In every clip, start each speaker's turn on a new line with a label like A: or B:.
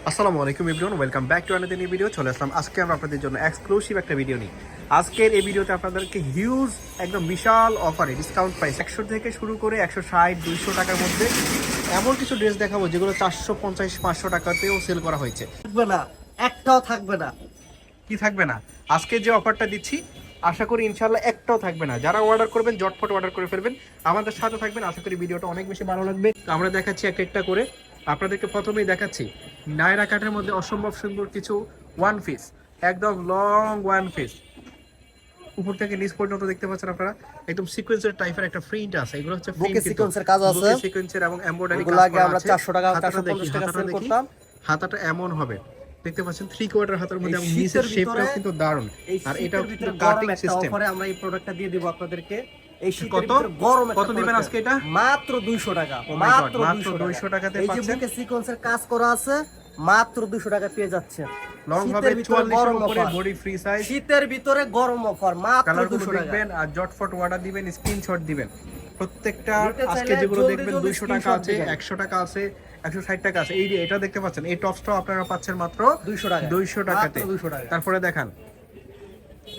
A: আসসালামু আলাইকুম everyone, welcome back to another new video. চলে আসলাম আজকে আমরা আপনাদের জন্য এক্সক্লুসিভ একটা ভিডিও নিই। আজকের এই ভিডিওতে আপনাদেরকে হিউজ একদম বিশাল অফারে ডিসকাউন্ট প্রাইস 100 থেকে শুরু করে 160-200 টাকার মধ্যে এমন কিছু ড্রেস দেখাবো যেগুলো 450-500 টাকাতেও সেল করা হয়েছে।
B: থাকবে না, একটাও থাকবে না।
A: কি থাকবে না? আজকে যে অফারটা দিচ্ছি আশা করি ইনশাল্লাহ একটাও থাকবে না। যারা অর্ডার করবেন ঝটফট অর্ডার করে ফেলবেন, আমাদের সাথে থাকবেন। আশা করি ভিডিওটা অনেক বেশি ভালো লাগবে। তো আমরা দেখাচ্ছি এক একটা করে। আপনাদেরকে প্রথমেই দেখাচ্ছি নায়রা কাটের মধ্যে অসম্ভব সুন্দর কিছু ওয়ান পিস, একদম লং ওয়ান পিস, উপর থেকে নিচ পর্যন্ত দেখতে পাচ্ছেন আপনারা। একদম সিকোয়েন্সের টাইপের একটা প্রিন্ট আছে। এগুলো হচ্ছে
B: বুকে সিকোয়েন্সের কাজ আছে,
A: বুকে সিকোয়েন্সের এবং এমব্রয়ডারি কাজ
B: এগুলো আগে
A: করা
B: আমরা
A: আছে।
B: 400 টাকা
A: হাতাটা
B: 450 টাকা সেল
A: দেখি,
B: করতাম।
A: হাতাটা এমন হবে, দেখতে পাচ্ছেন 3/4 হাতার মধ্যে,
B: এই
A: এবং
B: শীতের
A: নিচের শেপটাও
B: ভিতরে-
A: কিন্তু দারুণ।
B: এই
A: আর এটা
B: শীতের ভিতরে
A: কিন্তু
B: গরম
A: কাটিং
B: একটা
A: সিস্টেম।
B: অফারে আমরা এই প্রোডাক্টটা দিয়ে দেব আপনাদেরকে। এই শীতের
A: কত?
B: ভিতরে গরম একটা
A: কত দিবেন
B: product।
A: আজকে এটা?
B: মাত্র 200 টাকা।
A: Oh my God,
B: মাত্র
A: মাত্র 200
B: 200
A: টাকাতে
B: এই যে
A: পাচ্ছেন।
B: বুকে সিকোয়েন্সের কাজ করা আছে, মাত্র 200 টাকা পেয়ে যাচ্ছেন।
A: লং হবে
B: শীতের ভিতরে
A: 44
B: গরম
A: এর উপরে,
B: offer।
A: Body free size.
B: শীতের ভিতরে গরম অফার, মাত্র
A: কালারগুলো
B: 200 টাকা।
A: দেখবেন আর জটফট অর্ডার দিবেন, স্ক্রিনশট দিবেন। প্রত্যেকটা
B: নিতে চাইলে
A: আজকে যেগুলো
B: জলদি
A: দেখবেন
B: জলদি
A: 200 টাকা
B: screenshot
A: আছে,
B: দিবেন।
A: 100 টাকা আছে, 160 টাকা আছে। এই যে এটা দেখতে পাচ্ছেন, এই টপসটাও আপনারা পাচ্ছেন মাত্র
B: 200 টাকা।
A: 200 টাকাতে।
B: মাত্র 200 টাকা।
A: তারপরে দেখান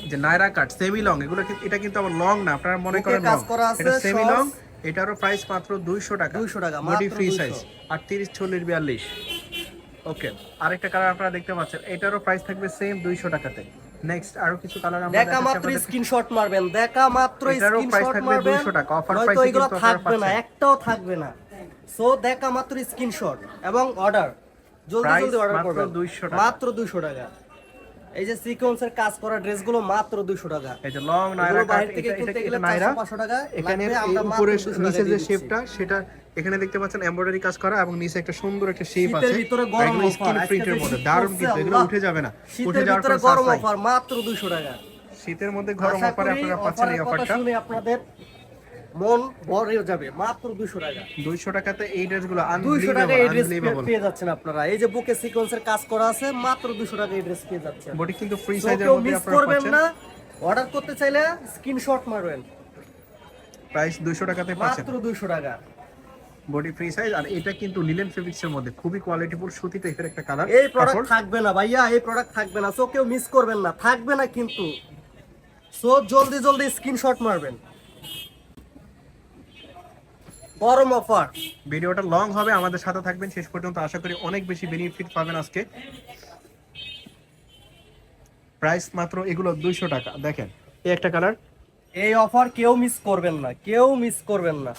A: যে নায়রা কাট সেমি লং, এগুলো এটা কিন্তু আবার লং না, আপনারা মনে
B: বুকে
A: করেন
B: কাজ
A: লং,
B: করা আছে,
A: এটা সেমি লং।
B: shorts।
A: এটারও প্রাইস মাত্র 200 টাকা।
B: 200 টাকা,
A: বডি
B: মাত্র
A: ফ্রি
B: 200
A: সাইজ, 38, 40, 42। ওকে, আরেকটা কালার আপনারা দেখতে পাচ্ছেন, এটারও প্রাইস থাকবে সেম 200 টাকাতে। নেক্সট আরো কিছু কালার আমরা
B: দেখা
A: দেখাচ্ছি
B: মাত্র
A: আপনাদের।
B: স্ক্রিনশট মারবেন, দেখা মাত্র
A: এটারও প্রাইস
B: স্ক্রিনশট
A: থাকবে
B: মারবেন,
A: 200 টাকা। অফার
B: নয়তো
A: প্রাইসে
B: এগুলো
A: কিন্তু আপনারা
B: থাকবে না,
A: পাচ্ছেন।
B: একটাও থাকবে না। সো দেখা মাত্র স্ক্রিনশট এবং অর্ডার, জলদি
A: Price
B: জলদি অর্ডার
A: মাত্র
B: করবেন।
A: 200 টাকা।
B: মাত্র 200 টাকা। এই যে সিকোয়েন্সের কাজ করা ড্রেসগুলো মাত্র 200 টাকা।
A: এই যে লং নায়রা
B: এগুলো
A: কাট,
B: বাইরে থেকে কিনতে গেলে 400-500 টাকা
A: এখানে
B: লাগবে,
A: এই
B: আমরা মাত্র
A: উপরে
B: 200 টাকা
A: নিচে যে
B: দিয়ে দিচ্ছি।
A: শেপটা, সেটা এখানে দেখতে পাচ্ছেন এমব্রয়ডারি কাজ করা, এবং নিচে একটা সুন্দর একটা শেপ আছে।
B: শীতের ভিতরে গরম
A: একদম
B: অফার,
A: স্কিন
B: আজকে
A: প্রিন্টের
B: যে
A: মধ্যে
B: শীত
A: দারুণ,
B: পড়ছে,
A: কিন্তু এগুলো
B: আল্লাহ।
A: উঠে যাবে না। উঠে
B: শীতের
A: যাওয়ার
B: ভিতরে
A: কোনো
B: গরম
A: চান্স নাই।
B: অফার, মাত্র 200 টাকা।
A: শীতের মধ্যে গরম
B: আশা
A: অফারে
B: করি
A: আপনারা পাচ্ছেন এই
B: অফারের কথা
A: অফারটা।
B: শুনে আপনাদের মন ভরে যাবে। মাত্র 200 টাকা।
A: 200 টাকাতে এই ড্রেসগুলো
B: 200 টাকা এই ড্রেস
A: আনবিলিভেবল।
B: পেয়ে যাচ্ছেন আপনারা। এই যে বুকে সিকোয়েন্সের কাজ করা আছে, মাত্র 200 টাকা এই ড্রেস পেয়ে যাচ্ছেন।
A: বডি কিন্তু ফ্রি
B: So,
A: সাইজের
B: কেউ
A: মধ্যে
B: মিস
A: আপনারা
B: করবেন
A: পাচ্ছেন।
B: না। অর্ডার করতে চাইলে স্ক্রিনশট মারবেন।
A: প্রাইস 200 টাকাতে পাচ্ছেন,
B: মাত্র 200 টাকা।
A: Body free size. আর এটা কিন্তু লিনেন ফেব্রিক্স এর মধ্যে খুবই কোয়ালিটিফুল সুতি টাইপের একটা কালার।
B: এই প্রোডাক্ট থাকবে না ভাইয়া, এই প্রোডাক্ট থাকবে না। সো কেউ মিস করবেন না, থাকবে না কিন্তু। সো জলদি জলদি স্ক্রিনশট মারবেন। গরম অফার।
A: ভিডিওটা লং হবে, আমাদের সাথে থাকবেন শেষ পর্যন্ত। আশা করি অনেক বেশি বেনিফিট পাবেন আজকে। প্রাইস মাত্র এগুলো 200 টাকা। দেখেন এই একটা কালার,
B: এই অফার কেউ মিস করবেন না, কেউ মিস করবেন না।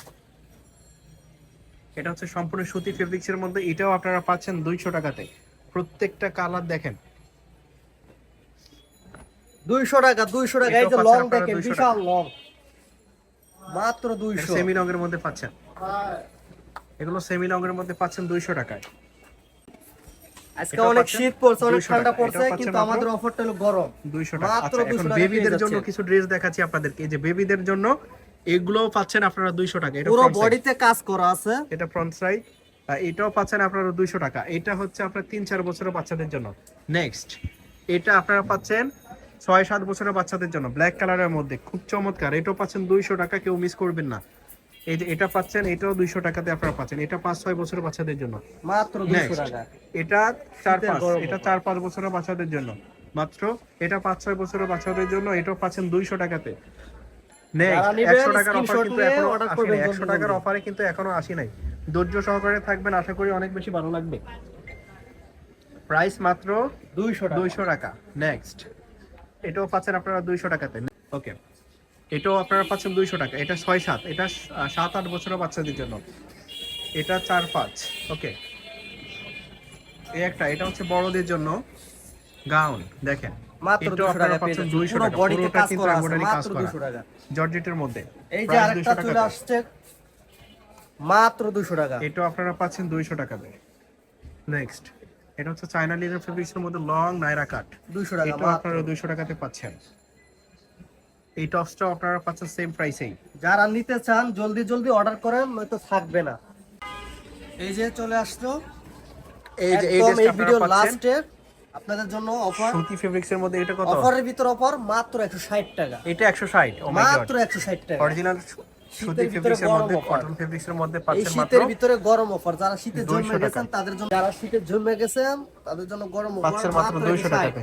A: এটা হচ্ছে সম্পূর্ণ সুতি ফেব্রিক্স এর মধ্যে, এটাও আপনারা পাচ্ছেন 200 টাকাতে। প্রত্যেকটা কালার দেখেন
B: 200 টাকা, 200 টাকা। এই যে
A: এটাও
B: লং
A: পাচ্ছেন আপনারা
B: দেখেন,
A: 200
B: বিশাল লং, মাত্র 200।
A: সেমি লং এর মধ্যে পাচ্ছেন। এগুলো সেমি লং এর মধ্যে পাচ্ছেন 200 টাকায়।
B: আজকে
A: এটাও
B: অনেক
A: পাচ্ছেন
B: শীত পড়ছে, অনেক
A: 200
B: ঠান্ডা
A: টাকা।
B: পড়ছে,
A: এটাও পাচ্ছেন
B: কিন্তু
A: মাত্র
B: আমাদের অফারটা হলো গরম।
A: 200 টাকা।
B: মাত্র
A: আচ্ছা,
B: 200
A: এখন
B: টাকা
A: বেবিদের
B: পেয়ে
A: জন্য
B: যাচ্ছেন।
A: কিছু ড্রেস দেখাচ্ছি আপনাদেরকে। এই যে বেবিদের জন্য এগুলোও পাচ্ছেন আপনারা 200 টাকা। এটা
B: পুরো
A: front side,
B: বডিতে কাজ করা আছে।
A: এটা ফ্রন্ট সাইড। এটাও পাচ্ছেন আপনারা 200 টাকা। এটা হচ্ছে আপনার 3-4 বছরের বাচ্চাদের জন্য। নেক্সট এটা আপনারা পাচ্ছেন 6-7 বছরের বাচ্চাদের জন্য, ব্ল্যাক কালারের মধ্যে খুব চমৎকার। এটাও পাচ্ছেন 200 টাকা, কেউ মিস করবেন না। এই যে এটা পাচ্ছেন, এটাও 200 টাকাতে আপনারা পাচ্ছেন। এটা 5-6 বছরের বাচ্চাদের জন্য
B: মাত্র 200
A: নেক্সট।
B: টাকা।
A: এটা 4-5,
B: গরম
A: এটা 4-5 বছরের বাচ্চাদের জন্য মাত্র। এটা 5-6 বছরের বাচ্চাদের জন্য, এটাও পাচ্ছেন 200 টাকাতে। নেক্সট
B: যারা নিবেন
A: 100 টাকার অফার
B: স্ক্রিনশট
A: কিন্তু
B: নিয়ে
A: এখনো
B: অর্ডার
A: আসে
B: করবেন
A: নাই।
B: জলদি
A: 100 টাকার
B: জলদি।
A: অফারে কিন্তু এখনো আসি নাই। ধৈর্য সহকারে থাকবেন, আশা করি অনেক বেশি ভালো লাগবে। প্রাইস মাত্র
B: 200 টাকা।
A: 200 টাকা। নেক্সট এটাও পাচ্ছেন আপনারা 200 টাকাতে। ওকে, এটাও আপনারা পাচ্ছেন 200 টাকা। এটা 6-7, এটা 7-8 বছরের বাচ্চাদের জন্য। এটা 4-5। ওকে, এই একটা, এটা হচ্ছে বড়দের জন্য গাউন। দেখেন
B: মাত্র
A: এটাও
B: 200
A: আপনারা
B: টাকা পেয়ে
A: পাচ্ছেন
B: যাচ্ছেন।
A: 200
B: পুরো
A: টাকা।
B: বডিতে
A: পুরোটা
B: কাজ
A: কিন্তু
B: করা আছে,
A: এমব্রয়ডারি কাজ
B: মাত্র
A: করা
B: 200 টাকা।
A: জর্জেটের মধ্যে।
B: এই যে
A: প্রাইস
B: আরেকটা
A: 200
B: চলে
A: টাকা।
B: আসছে, মাত্র 200 টাকা।
A: এটাও আপনারা পাচ্ছেন 200 টাকাতে। নেক্সট এটা হচ্ছে চায়না লিনেন ফেব্রিক্সের মধ্যে লং নায়রা কাট।
B: 200 টাকা
A: এটাও
B: মাত্র।
A: আপনারা 200 টাকাতে পাচ্ছেন। এই টপসটাও আপনারা পাচ্ছেন সেম প্রাইসেই।
B: যারা নিতে চান জলদি জলদি অর্ডার করেন, নয়তো থাকবে না। এই যে চলে আসলো,
A: এই যে
B: একদম এই
A: ড্রেসটা
B: ভিডিও
A: আপনারা পাচ্ছেন
B: লাস্টে আপনাদের জন্য অফার।
A: সুতি ফেব্রিক্সের মধ্যে। এটা কত?
B: অফারের ভিতর অফার, মাত্র 160 টাকা।
A: এটা 160। ও মাই গড,
B: মাত্র 160 টাকা।
A: অরিজিনাল সুতি ফেব্রিক্সের মধ্যে কটন ফেব্রিক্সের মধ্যে
B: এই
A: পাচ্ছেন মাত্র
B: শীতের ভিতরে গরম অফার, যারা শীতে
A: 200
B: জন্মে
A: টাকা।
B: গেছেন তাদের জন্য, যারা শীতে জন্মে গেছেন তাদের জন্য গরম অফার
A: পাচ্ছেন মাত্র 200 টাকাতে।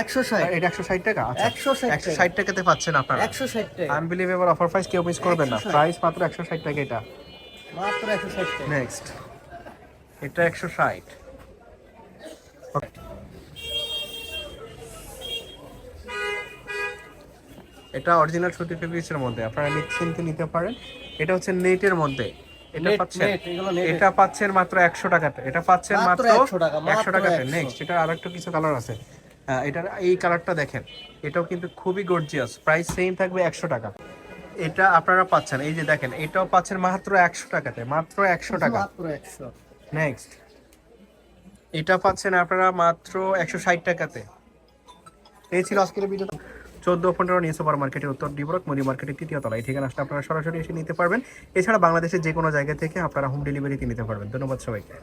B: 160
A: এটা 160 টাকা, আচ্ছা
B: 160
A: 160 টাকাতে পাচ্ছেন আপনারা।
B: 160 টাকা
A: আনবিলিভেবল অফার প্রাইস, কেউ মিস করবেন না।
B: 160
A: প্রাইস মাত্র 160 টাকা এটা।
B: মাত্র 160 টাকা।
A: নেক্সট এটা 160। এটা অরিজিনাল সুতি ফেব্রিক্সের মধ্যে আপনারা নিশ্চিন্তে নিতে পারেন। এটা হচ্ছে নেটের মধ্যে, এটা
B: Net,
A: পাচ্ছেন
B: net, এগুলো net
A: এটা পাচ্ছেন মাত্র 100 টাকাতে। এটা পাচ্ছেন
B: মাত্র
A: মাত্র
B: 100 টাকা,
A: 100
B: মাত্র
A: টাকাতে।
B: 100
A: নেক্সট এটা আরেকটা কিছু কালার আছে, এটার এই কালারটা দেখেন, এটাও কিন্তু খুবই গর্জিয়াস। প্রাইস সেম থাকবে 100 টাকা। এটা আপনারা পাচ্ছেন, এই যে দেখেন, এটাও পাচ্ছেন মাত্র 100 টাকাতে, মাত্র 100 টাকা।
B: মাত্র 100।
A: নেক্সট এটা পাচ্ছেন আপনারা মাত্র 160 টাকাতে। এই ছিল আজকের ভিডিও। 14-15 নিউ সুপার মার্কেটের উত্তর ডিবরক মুদি মার্কেটের 3য় তলায়। ঠিকানা আসলে আপনারা সরাসরি এসে নিতে পারবেন। এছাড়া বাংলাদেশের যে কোনো জায়গা থেকে আপনারা হোম ডেলিভারিতে নিতে পারবেন। ধন্যবাদ সবাইকে।